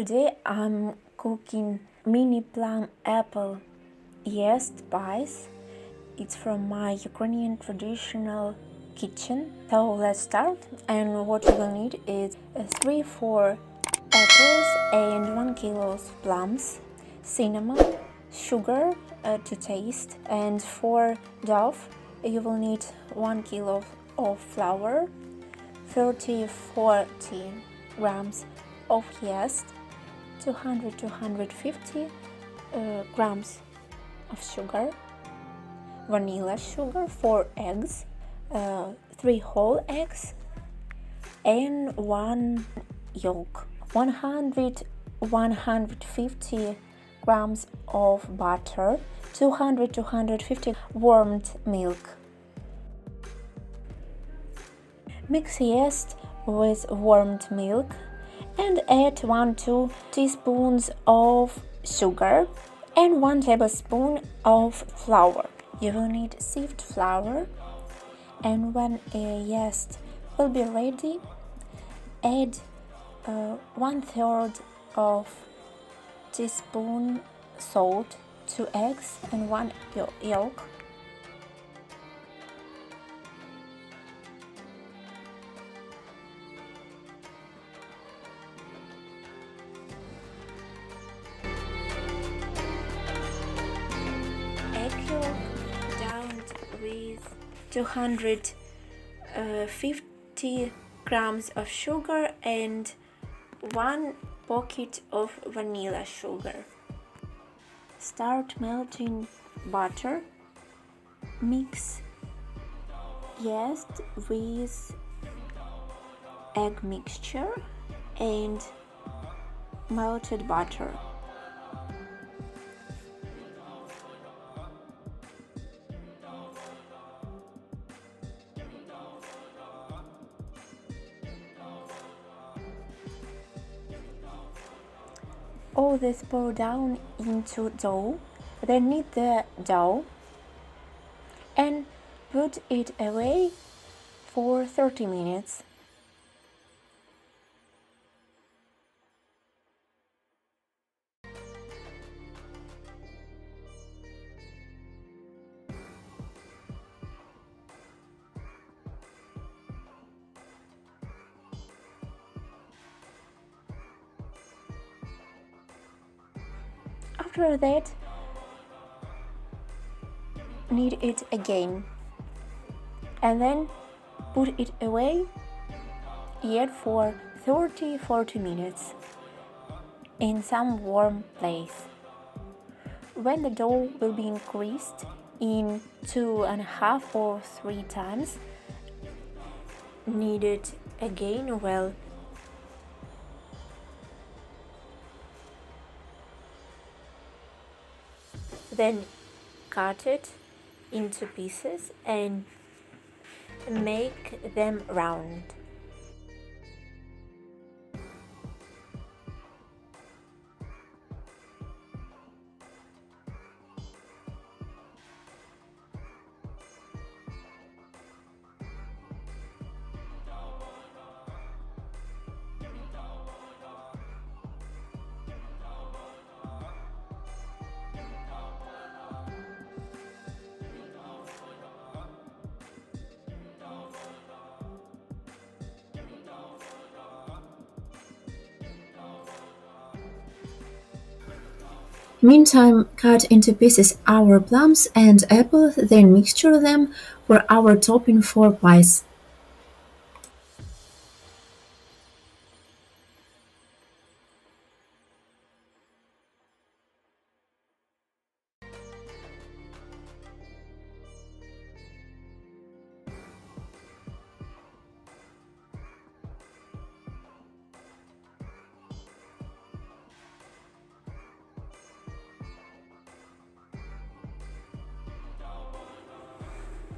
Today I'm cooking mini plum apple yeast pies. It's from my Ukrainian traditional kitchen. So let's start. And what you will need is 3-4 apples and 1 kilo of plums, cinnamon, sugar to taste, and for dough you will need 1 kilo of flour, 30-40 grams of yeast, 200-250 grams of sugar, vanilla sugar, 4 eggs, 3 whole eggs, and 1 yolk, 100-150 grams of butter, 200-250 warmed milk. Mix yeast with warmed milk and add 1-2 teaspoons of sugar and 1 tablespoon of flour. You will need sieved flour, and when yeast will be ready, add 1/3 of teaspoon salt, 2 eggs and 1 yolk. Eggyolk downed with 250 grams of sugar and 1 pocket of vanilla sugar. Start melting butter. Mix yeast with egg mixture and melted butter. All this pour down into dough, then knead the dough and put it away for 30 minutes. After that, knead it again and then put it away yet for 30-40 minutes in some warm place. When the dough will be increased in 2.5 or 3 times, knead it again well. Then cut it into pieces and make them round. Meantime, cut into pieces our plums and apple, then mixture them for our topping for pies.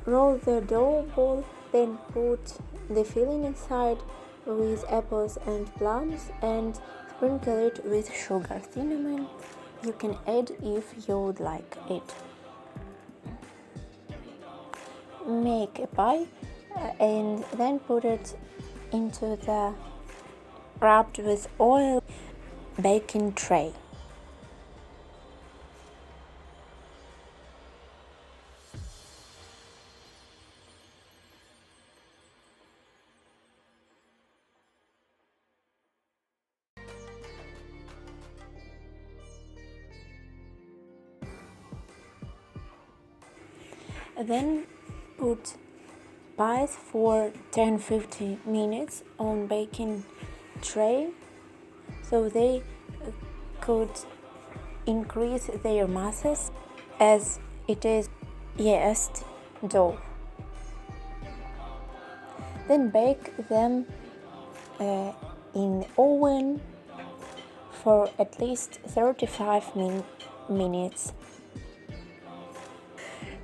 Roll the dough ball, then put the filling inside with apples and plums and sprinkle it with sugar, cinnamon. You can add if you would like it. Make a pie and then put it into the wrapped with oil. baking tray. Then put pies for 10-15 minutes on baking tray so they could increase their masses as it is yeast dough. Then bake them in oven for at least 35 minutes.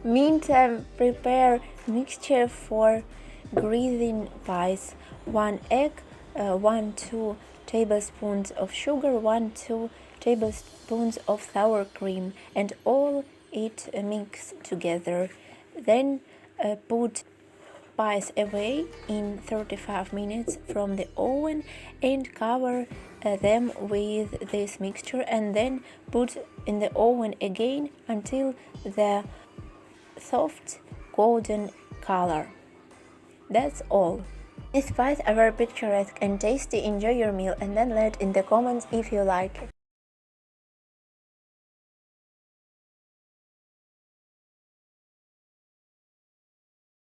Meantime, prepare mixture for greasing pies: 1 egg, 1-2 tablespoons of sugar, 1-2 tablespoons of sour cream, and all it mix together. Then put pies away in 35 minutes from the oven and cover them with this mixture, and then put in the oven again until the soft golden color. That's all. These pies are very picturesque and tasty. Enjoy your meal and then let in the comments if you like it.